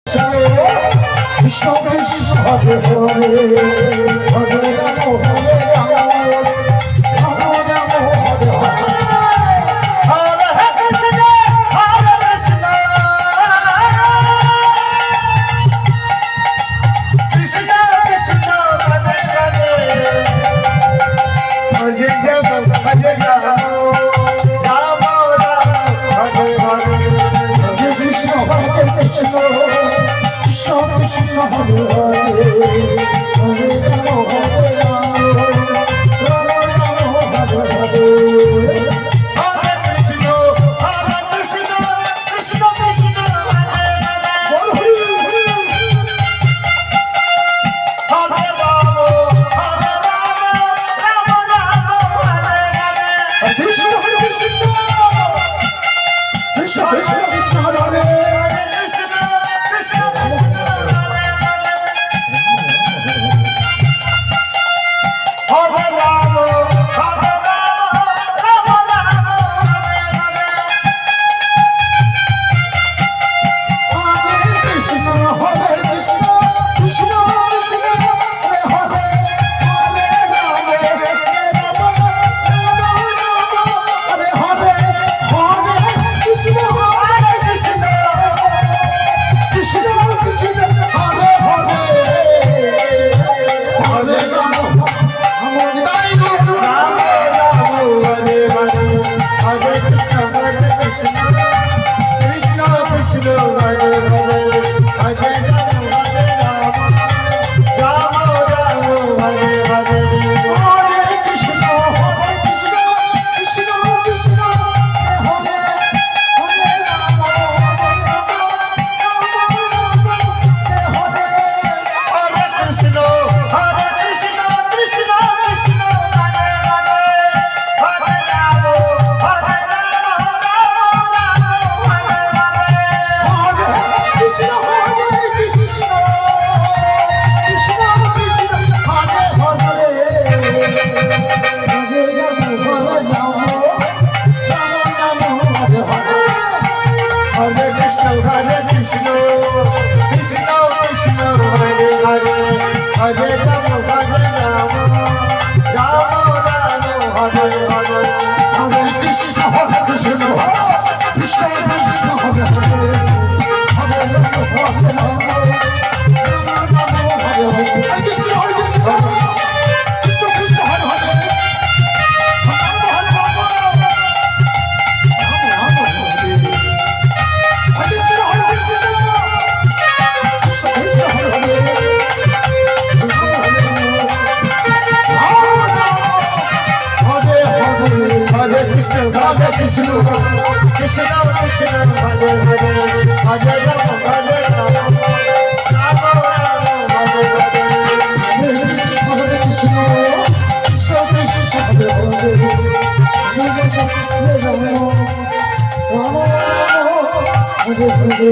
Krishna Krishna Hare Hare Hare Ram Hare Ram Ram Ram Hare Hare Krishna Hare Krishna Krishna Krishna Hare Hare Hare Rama Hare Rama Rama Rama Hare Hare Hare Krishna Krishna Krishna Hare Hare Hare Rama Rama Hare Hare